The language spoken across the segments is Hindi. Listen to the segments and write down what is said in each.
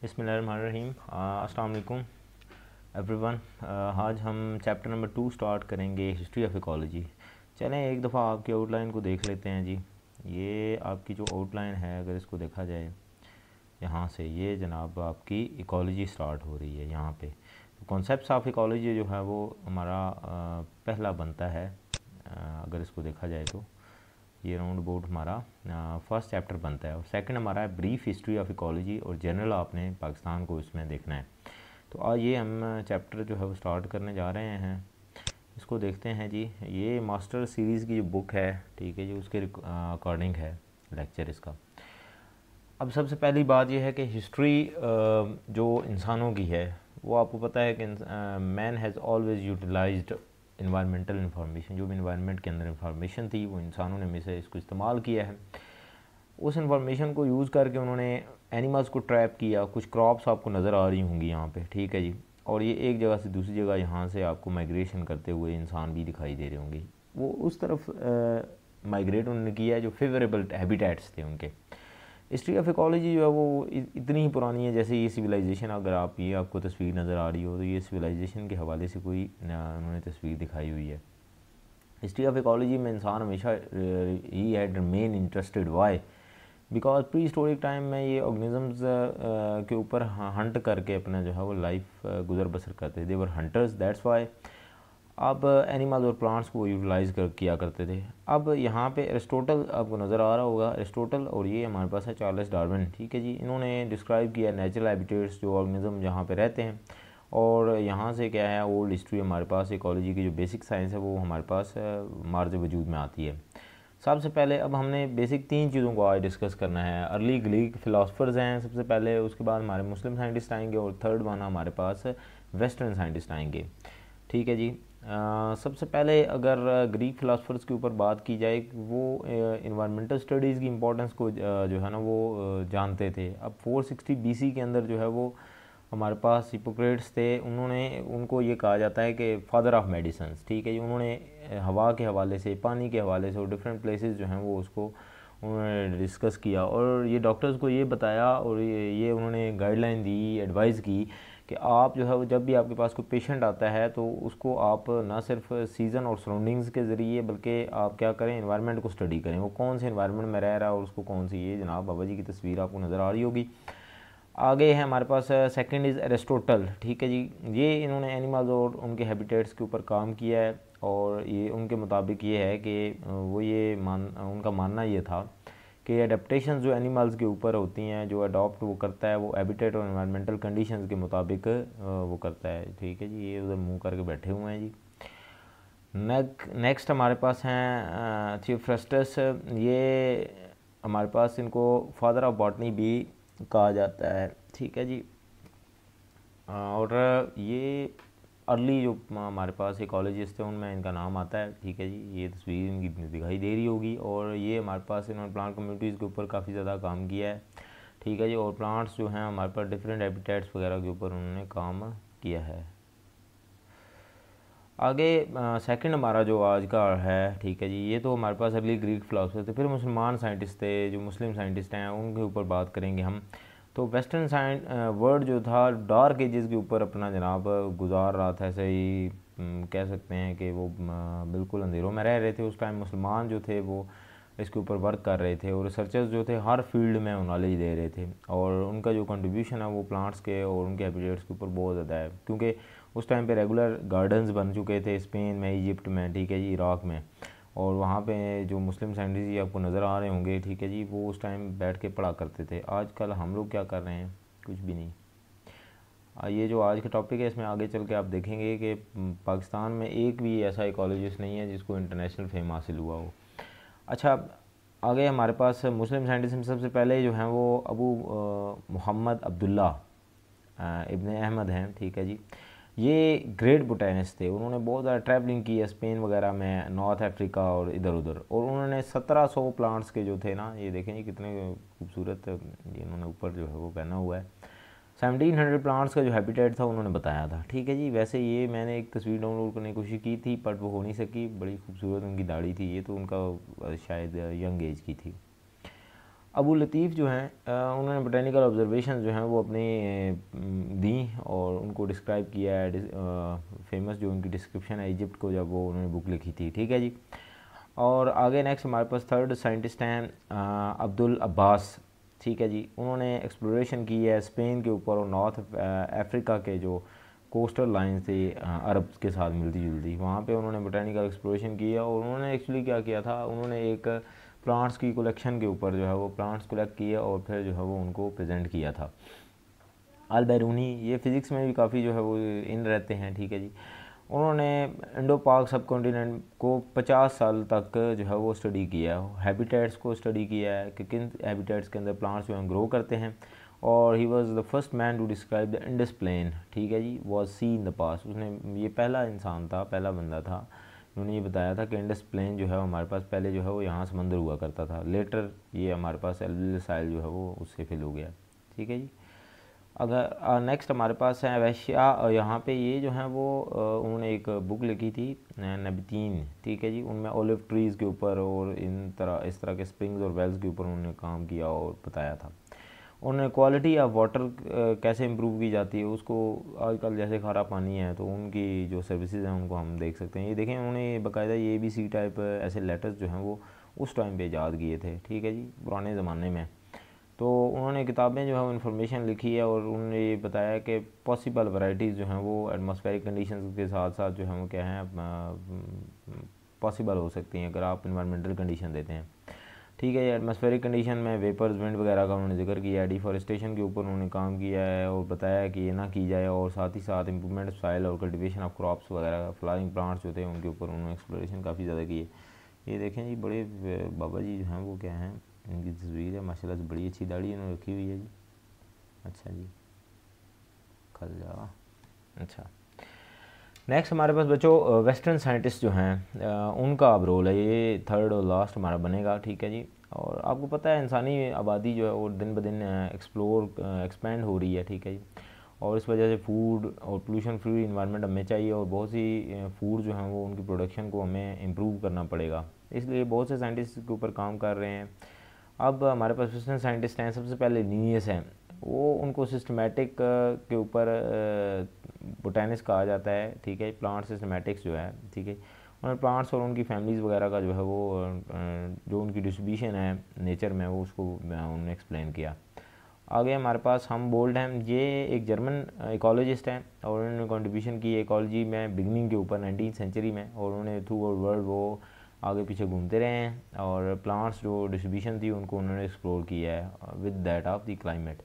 बिस्मिल्लाहिर्रहमानिर्रहीम। अस्सलाम वालेकुम एवरीवन। आज हम चैप्टर नंबर 2 स्टार्ट करेंगे, हिस्ट्री ऑफ इकोलॉजी। चलें एक दफ़ा आपकी आउटलाइन को देख लेते हैं जी। ये आपकी जो आउटलाइन है, अगर इसको देखा जाए यहाँ से, ये जनाब आपकी इकोलॉजी स्टार्ट हो रही है यहाँ पे। तो कॉन्सेप्ट्स ऑफ इकोलॉजी जो है वो हमारा पहला बनता है। अगर इसको देखा जाए तो ये राउंड अबाउट हमारा फर्स्ट चैप्टर बनता है, और सेकंड हमारा है ब्रीफ हिस्ट्री ऑफ इकोलॉजी, और जनरल आपने पाकिस्तान को इसमें देखना है। तो आज ये हम चैप्टर जो है वो स्टार्ट करने जा रहे हैं। इसको देखते हैं जी। ये मास्टर सीरीज़ की जो बुक है, ठीक है जी, उसके अकॉर्डिंग है लेक्चर इसका। अब सबसे पहली बात यह है कि हिस्ट्री जो इंसानों की है, वो आपको पता है कि man has always utilised environmental information. जो भी इन्वायरमेंट के अंदर इंफॉर्मेशन थी, वो इंसानों ने हमेशा इसको इस्तेमाल किया है। उस इंफॉर्मेशन को यूज़ करके उन्होंने एनिमल्स को ट्रैप किया। कुछ क्रॉप्स आपको नज़र आ रही होंगी यहाँ पे, ठीक है जी। और ये एक जगह से दूसरी जगह यहाँ से आपको माइग्रेशन करते हुए इंसान भी दिखाई दे रहे होंगे। वो उस तरफ माइग्रेट उन्होंने किया है जो फेवरेबल हैबिटेट्स थे उनके। हिस्ट्री ऑफ इकोलॉजी जो है वो इतनी ही पुरानी है जैसे ये सिविलाइजेशन। अगर आप ये आपको तस्वीर नज़र आ रही हो, तो ये सिविलाइजेशन के हवाले से कोई उन्होंने तस्वीर दिखाई हुई है। हिस्ट्री ऑफ इकोलॉजी में इंसान हमेशा ही had men interested. Why? Because prehistoric time में ये ऑर्गेनिजम्स के ऊपर हंट करके अपना जो है वो लाइफ गुजर बसर करते थे। दे वर हंटर्स, दैट्स वाई। अब एनिमल्स और प्लांट्स को यूटिलाइज़ किया करते थे। अब यहाँ पे एरिस्टोटल आपको नज़र आ रहा होगा, एरिस्टोटल, और ये हमारे पास है चार्ल्स डार्विन, ठीक है जी। इन्होंने डिस्क्राइब किया नेचुरल हैबिटेट्स, जो ऑर्गेनिज्म जहाँ पे रहते हैं। और यहाँ से क्या है, ओल्ड हिस्ट्री हमारे पास इकोलॉजी की जो बेसिक साइंस है वो हमारे पास मार्ज वजूद में आती है। सबसे पहले अब हमने बेसिक 3 चीज़ों को आज डिस्कस करना है। अर्ली ग्रीक फ़िलासफ़र्स हैं सबसे पहले, उसके बाद हमारे मुस्लिम साइंटिस्ट आएंगे, और थर्ड वन हमारे पास वेस्टर्न साइंटिस्ट आएंगे, ठीक है जी। सबसे पहले अगर ग्रीक फ़िलासफ़र्स के ऊपर बात की जाए, वो इन्वायरमेंटल स्टडीज़ की इम्पोर्टेंस को जो है ना वो जानते थे। अब 460 बीसी के अंदर जो है वो हमारे पास हिपोक्रेट्स थे। उनको ये कहा जाता है कि फादर ऑफ मेडिसिन्स, ठीक है जी। उन्होंने हवा के हवाले से, पानी के हवाले से, और डिफरेंट प्लेसेस जो हैं वो उसको उन्होंने डिस्कस किया, और ये डॉक्टर्स को ये बताया, और ये उन्होंने गाइडलाइन दी, एडवाइस की कि आप जो है वो जब भी आपके पास कोई पेशेंट आता है, तो उसको आप ना सिर्फ सीज़न और सराउंडिंग्स के ज़रिए, बल्कि आप क्या करें, एनवायरनमेंट को स्टडी करें, वो कौन से एनवायरनमेंट में रह रहा है और उसको कौन सी, ये जनाब बाबा जी की तस्वीर आपको नज़र आ रही होगी। आगे है हमारे पास सेकंड इज़ एरिस्टोटल, ठीक है जी। ये इन्होंने एनिमल्स और उनके हैबिटेट्स के ऊपर काम किया है, और ये उनके मुताबिक ये है कि उनका मानना ये था कि एडेप्टेशन जो एनिमल्स के ऊपर होती हैं, जो अडॉप्ट वो करता है, वो हैबिटेट और एनवायरमेंटल कंडीशंस के मुताबिक वो करता है, ठीक है जी। ये उधर मुंह करके बैठे हुए हैं जी। नेक्स्ट हमारे पास हैं थियोफ्रस्टस। ये हमारे पास इनको फादर ऑफ बॉटनी भी कहा जाता है, ठीक है जी। और ये अर्ली जो हमारे पास इकोलॉजिस्ट थे उनमें इनका नाम आता है, ठीक है जी। ये तस्वीर इनकी दिखाई दे रही होगी, और ये हमारे पास इन्होंने प्लांट कम्युनिटीज़ के ऊपर काफ़ी ज़्यादा काम किया है, ठीक है जी। और प्लांट्स जो हैं हमारे पास डिफरेंट हैबिटेट्स वगैरह के ऊपर उन्होंने काम किया है। आगे सेकंड हमारा जो आज का है, ठीक है जी, ये तो हमारे पास अर्ली ग्रीक फिलासफर थे। फिर मुसलमान साइंटिस्ट थे, जो मुस्लिम साइंटिस्ट हैं, उनके ऊपर बात करेंगे हम। तो वेस्टर्न साइंस वर्ल्ड जो था डार्क एजेस के ऊपर अपना जनाब गुजार रहा था, ऐसे ही कह सकते हैं कि वो बिल्कुल अंधेरों में रह रहे थे उस टाइम। मुसलमान जो थे वो इसके ऊपर वर्क कर रहे थे, और रिसर्चर्स जो थे हर फील्ड में नॉलेज दे रहे थे, और उनका जो कंट्रीब्यूशन है वो प्लांट्स के और उनके हैबिटेट्स के ऊपर बहुत ज़्यादा है, क्योंकि उस टाइम पे रेगुलर गार्डन्स बन चुके थे स्पेन में, इजिप्ट में, ठीक है जी, इराक़ में। और वहाँ पे जो मुस्लिम साइंटिस्ट जी आपको नज़र आ रहे होंगे, ठीक है जी, वो उस टाइम बैठ के पढ़ा करते थे। आजकल हम लोग क्या कर रहे हैं? कुछ भी नहीं। ये जो आज का टॉपिक है, इसमें आगे चल के आप देखेंगे कि पाकिस्तान में एक भी ऐसा इकोलॉजिस्ट नहीं है जिसको इंटरनेशनल फेम हासिल हुआ हो। अच्छा, आगे हमारे पास मुस्लिम साइंटिस्ट में सबसे पहले जो हैं वो अबू मोहम्मद अब्दुल्ला इब्न अहमद हैं, ठीक है जी। ये ग्रेट बोटेनिस्ट थे। उन्होंने बहुत ज़्यादा ट्रैवलिंग की है स्पेन वगैरह में, नॉर्थ अफ्रीका और इधर उधर, और उन्होंने 1700 प्लांट्स के जो थे ना, ये देखें जी कितने खूबसूरत ये इन्होंने ऊपर जो है वो पहना हुआ है। 1700 प्लांट्स का जो हैबिटेट था उन्होंने बताया था, ठीक है जी। वैसे ये मैंने एक तस्वीर डाउनलोड करने की कोशिश की थी, बट वो हो नहीं सकी। बड़ी खूबसूरत उनकी दाढ़ी थी। ये तो उनका शायद यंग एज की थी। अबू लतीफ़ जो हैं उन्होंने बोटेनिकल ऑब्जर्वेशन जो हैं वो अपनी दी और उनको डिस्क्राइब किया है। फेमस जो उनकी डिस्क्रिप्शन है इजिप्ट को जब वो उन्होंने बुक लिखी थी, ठीक है जी। और आगे नेक्स्ट हमारे पास थर्ड साइंटिस्ट हैं अब्दुल अब्बास, ठीक है जी। उन्होंने एक्सप्लोरेशन की है स्पेन के ऊपर और नॉर्थ अफ्रीका के जो कोस्टल लाइन थी अरब के साथ मिलती जुलती, वहाँ पे उन्होंने बोटेनिकल एक्सप्लोरेशन की है। और उन्होंने एक्चुअली क्या किया था, उन्होंने एक प्लांट्स की कलेक्शन के ऊपर जो है वो प्लांट्स कलेक्ट किए और फिर जो है वो उनको प्रेजेंट किया था। अल बैरूनी ये फ़िज़िक्स में भी काफ़ी जो है वो इन रहते हैं, ठीक है जी। उन्होंने इंडो पाक सब कॉन्टिनेंट को 50 साल तक जो है वो स्टडी किया है, हैबिटेट्स को स्टडी किया है कि किन हैबिटेट्स के अंदर प्लांट्स जो हैं ग्रो करते हैं। और he was the first man to describe the Indus plain, ठीक है जी, वाज सी इन द पास। उसने ये पहला इंसान था, पहला बंदा था, उन्होंने ये बताया था कि इंडस प्लेन जो है हमारे पास पहले जो है वो यहाँ समंदर हुआ करता था, लेटर ये हमारे पास एल्यूवियल साइल जो है वो उससे फिल हो गया, ठीक है जी। अगर नेक्स्ट हमारे पास है वैश्या, यहाँ पे ये जो है वो उन्होंने एक बुक लिखी थी नबतीन, ठीक है जी। उनमें ओलिव ट्रीज़ के ऊपर और इस तरह के स्प्रिंग्स और वेल्स के ऊपर उन्होंने काम किया और बताया था। उन्होंने क्वालिटी ऑफ वाटर कैसे इम्प्रूव की जाती है उसको, आजकल जैसे खारा पानी है तो उनकी जो सर्विसेज हैं उनको हम देख सकते हैं। ये देखें उन्होंने बाकायदा ये ABC टाइप ऐसे लेटर्स जो हैं वो उस टाइम पे ईजाद किए थे, ठीक है जी, पुराने ज़माने में। तो उन्होंने किताबें जो है वो इन्फॉर्मेशन लिखी है और उन्होंने ये बताया कि पॉसिबल वैरायटीज़ जो हैं वो एटमॉस्फेरिक कंडीशंस के साथ साथ जो है वो क्या हैं पॉसिबल हो सकती हैं अगर आप इन्वायरमेंटल कंडीशन देते हैं, ठीक है। एटमॉस्फेरिक कंडीशन में वेपर्स विंड वगैरह का उन्होंने जिक्र किया है। डिफॉरेस्टेशन के ऊपर उन्होंने काम किया है और बताया कि ये ना की जाए, और साथ ही साथ इम्प्रूवमेंट ऑफ सॉइल और कल्टीवेशन ऑफ क्रॉप्स वगैरह, फ्लावरिंग प्लांट्स जो थे उनके ऊपर उन्होंने एक्सप्लोरेशन काफ़ी ज़्यादा की है। ये देखें जी, बड़े बाबा जी जो हैं वो क्या हैं, इनकी तस्वीर है माशाल्लाह से, बड़ी अच्छी दाढ़ी इन्होंने रखी हुई है जी। अच्छा जी, खल जा। अच्छा, नेक्स्ट हमारे पास बच्चों वेस्टर्न साइंटिस्ट जो हैं उनका अब रोल है, ये थर्ड और लास्ट हमारा बनेगा, ठीक है जी। और आपको पता है इंसानी आबादी जो है वो दिन ब दिन एक्सपेंड हो रही है, ठीक है जी। और इस वजह से फूड और पोल्यूशन फ्री इन्वायरमेंट हमें चाहिए और बहुत सी फूड जो हैं वो उनकी प्रोडक्शन को हमें इम्प्रूव करना पड़ेगा, इसलिए बहुत से साइंटिस्ट के ऊपर काम कर रहे हैं। अब हमारे पास वेस्टर्न साइंटिस्ट हैं, सबसे पहले लीनियस हैं, वो उनको सिस्टमेटिक के ऊपर बोटेनिस्ट कहा जाता है, ठीक है। प्लांट सिस्टमेटिक्स जो है, ठीक है, उन्होंने प्लांट्स और उनकी फैमिलीज़ वगैरह का जो है वो जो उनकी डिस्ट्रीब्यूशन है नेचर में वो उसको उन्होंने एक्सप्लेन किया। आगे हमारे पास हम बोल्ड हैं, ये एक जर्मन इकोलॉजिस्ट हैं और उन्होंने कंट्रीब्यूशन की इकोलॉजी में बिगनिंग के ऊपर 19th सेंचुरी में, और उन्होंने थ्रू वर्ल्ड वो आगे पीछे घूमते रहे हैं और प्लांट्स जो डिस्ट्रीब्यूशन थी उनको उन्होंने एक्सप्लोर किया है with that of the climate.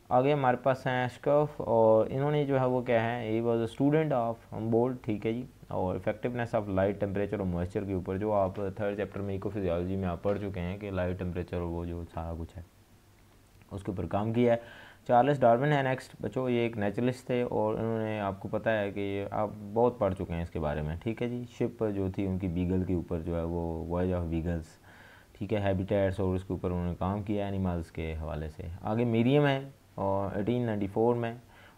आगे हमारे पास हैं स्कफ, और इन्होंने जो है वो क्या है, ये was a student of Humboldt, ठीक है जी। और इफेक्टिवनेस ऑफ लाइट, टेम्परेचर और मॉइस्चर के ऊपर, जो आप थर्ड चैप्टर में इकोफिजियोलॉजी में आप पढ़ चुके हैं कि लाइट, टेम्परेचर और वो जो सारा कुछ है उसके ऊपर काम किया है। चार्ल्स डार्विन है नेक्स्ट बच्चों, ये एक नेचुरलिस्ट थे और इन्होंने, आपको पता है कि ये आप बहुत पढ़ चुके हैं इसके बारे में, ठीक है जी। शिप जो थी उनकी बीगल के ऊपर जो है वो वॉयज ऑफ बीगल्स, ठीक है, हैबिटेट्स और उसके ऊपर उन्होंने काम किया एनिमल्स के हवाले से। आगे मीरियम है और 1894 में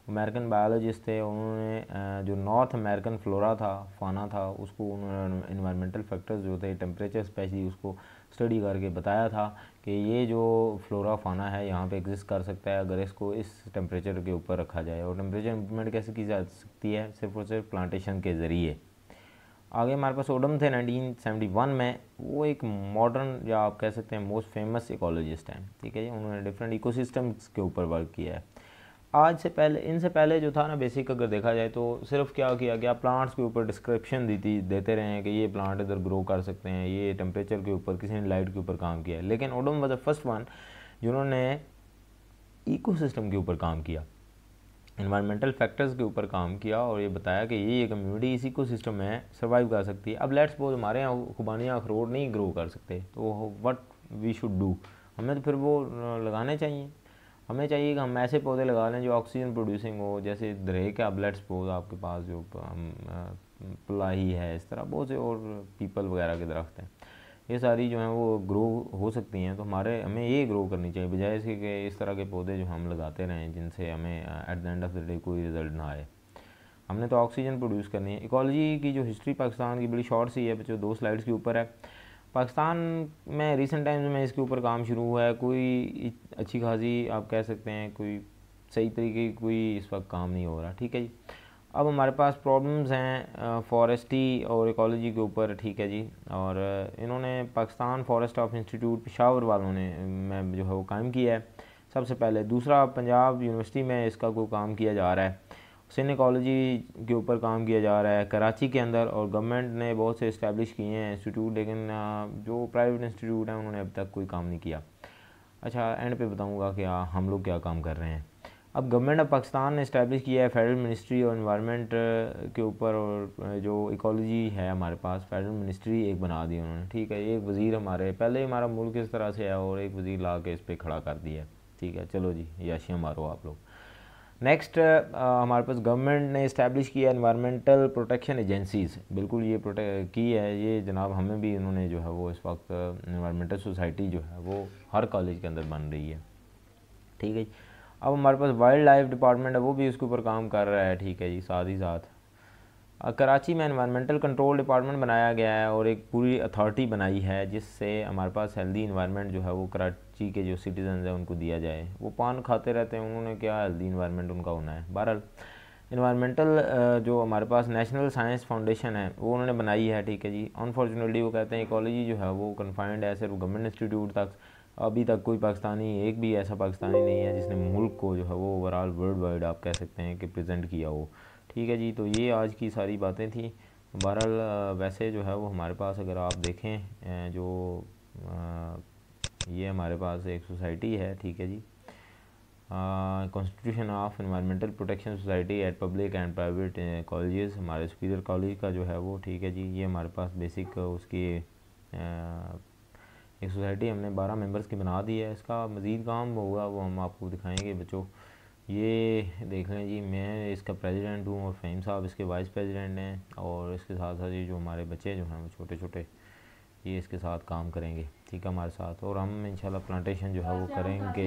अमेरिकन बायोलॉजिस्ट थे, उन्होंने जो नॉर्थ अमेरिकन फ्लोरा था, फाना था, उसको उन्होंने इन्वायरमेंटल फैक्टर्स जो थे, टेम्परेचर स्पेशली, उसको स्टडी करके बताया था कि ये जो फ्लोरा फाना है यहाँ पे एग्जिस्ट कर सकता है अगर इसको इस टेम्परेचर के ऊपर रखा जाए। और टेम्परेचर इम्प्रूवमेंट कैसे की जा सकती है, सिर्फ और सिर्फ प्लांटेशन के ज़रिए। आगे हमारे पास ओडम थे 1971 में, वो एक मॉडर्न या आप कह सकते हैं मोस्ट फेमस इकोलॉजिस्ट हैं, ठीक है जी। उन्होंने डिफरेंट इकोसिस्टम्स के ऊपर वर्क किया है। आज से पहले, इनसे पहले जो था ना बेसिक अगर देखा जाए तो सिर्फ क्या किया गया, प्लांट्स के ऊपर डिस्क्रिप्शन देते रहे हैं कि ये प्लांट इधर ग्रो कर सकते हैं, ये टेम्परेचर के ऊपर, किसी ने लाइट के ऊपर काम किया है। लेकिन Odum was the first one जिन्होंने इकोसिस्टम के ऊपर काम किया, इन्वायरमेंटल फैक्टर्स के ऊपर काम किया और ये बताया कि ये कम्युनिटी इस इकोसिस्टम में सर्वाइव कर सकती है। अब लेट्स सपोज हमारे यहाँ खुबानियाँ अखरोट नहीं ग्रो कर सकते, तो व्हाट वी शुड डू, हमें तो फिर वो लगाने चाहिए। हमें चाहिए कि हम ऐसे पौधे लगा लें जो ऑक्सीजन प्रोड्यूसिंग हो, जैसे दरेक है, अब लेट्स सपोज आपके पास जो प्लाई है, इस तरह बहुत से और पीपल वगैरह के दरख्त हैं, ये सारी जो हैं वो ग्रो हो सकती हैं। तो हमें ये ग्रो करनी चाहिए बजाय इसके कि इस तरह के पौधे जो हम लगाते रहें जिनसे हमें at the end of the day कोई रिज़ल्ट ना आए। हमने तो ऑक्सीजन प्रोड्यूस करनी है। इकोलॉजी की जो हिस्ट्री पाकिस्तान की बड़ी शॉर्ट सी है बच्चों, 2 स्लाइड्स के ऊपर है। पाकिस्तान में रिसेंट टाइम्स में इसके ऊपर काम शुरू हुआ है, कोई अच्छी खासी आप कह सकते हैं कोई सही तरीके की कोई इस वक्त काम नहीं हो रहा। ठीक है जी। अब हमारे पास प्रॉब्लम्स हैं फॉरेस्ट्री और इकोलॉजी के ऊपर। ठीक है जी। और इन्होंने Pakistan forest of institute Peshawar वालों ने में जो है वो कायम किया है सबसे पहले। दूसरा, पंजाब यूनिवर्सिटी में इसका कोई काम किया जा रहा है। सिंध इकोलॉजी के ऊपर काम किया जा रहा है कराची के अंदर, और गवर्नमेंट ने बहुत से इस्टेब्लिश किए हैं इंस्टीट्यूट, लेकिन जो प्राइवेट इंस्टीट्यूट हैं उन्होंने अब तक कोई काम नहीं किया। अच्छा, एंड पे बताऊंगा कि हम लोग क्या काम कर रहे हैं। अब गवर्नमेंट ऑफ पाकिस्तान ने इस्टेब्लिश किया है फेडरल मिनिस्ट्री और इन्वायरमेंट के ऊपर, और जो इकोलॉजी है हमारे पास फेडरल मिनिस्ट्री एक बना दी उन्होंने। ठीक है, एक वज़ीर हमारे पहले हमारा मुल्क इस तरह से है और एक वज़ीर ला के इस पर खड़ा कर दिया है। ठीक है, चलो जी, याशियाँ मारो आप लोग। नेक्स्ट, हमारे पास गवर्नमेंट ने इस्टेब्लिश किया एनवायरमेंटल प्रोटेक्शन एजेंसीज़। बिल्कुल ये प्रोटेक्ट की है ये जनाब, हमें भी इन्होंने जो है वो इस वक्त एनवायरमेंटल सोसाइटी जो है वो हर कॉलेज के अंदर बन रही है। ठीक है जी। अब हमारे पास वाइल्ड लाइफ डिपार्टमेंट है, वो भी उसके ऊपर काम कर रहा है। ठीक है जी। साथ ही साथ कराची में एनवायरमेंटल कंट्रोल डिपार्टमेंट बनाया गया है और एक पूरी अथॉरिटी बनाई है जिससे हमारे पास हेल्दी इन्वायरमेंट जो है वो कराची के जो सिटीजन हैं उनको दिया जाए। वो पान खाते रहते हैं, उन्होंने क्या हेल्दी इन्वायरमेंट उनका होना है। बहरहाल इन्वायरमेंटल जो हमारे पास नेशनल साइंस फाउंडेशन है वो उन्होंने बनाई है। ठीक है जी। अनफॉर्चुनेटली वो कहते हैं इकोलॉजी जो है वो कन्फाइंड है सिर्फ गवर्नमेंट इंस्टीट्यूट तक। अभी तक कोई पाकिस्तानी, एक भी ऐसा पाकिस्तानी नहीं है जिसने मुल्क को जो है वो ओवरऑल वर्ल्ड वाइड आप कह सकते हैं कि प्रेजेंट किया हो। ठीक है जी। तो ये आज की सारी बातें थी। बहरहाल वैसे जो है वो हमारे पास अगर आप देखें जो ये हमारे पास एक सोसाइटी है। ठीक है जी। Constitution of environmental protection society at public and private colleges, हमारे सुपीरियर कॉलेज का जो है वो। ठीक है जी। ये हमारे पास बेसिक उसकी एक सोसाइटी हमने 12 मेंबर्स की बना दी है। इसका मज़ीद काम होगा वो हम आपको दिखाएंगे बच्चों। ये देख लें जी, मैं इसका प्रेसिडेंट हूँ और फ़हीम साहब इसके वाइस प्रेसिडेंट हैं, और इसके साथ साथ ये जो हमारे बच्चे जो हैं वो छोटे छोटे ये इसके साथ काम करेंगे। ठीक है, हमारे साथ। और हम इंशाल्लाह प्लांटेशन जो है वो करेंगे।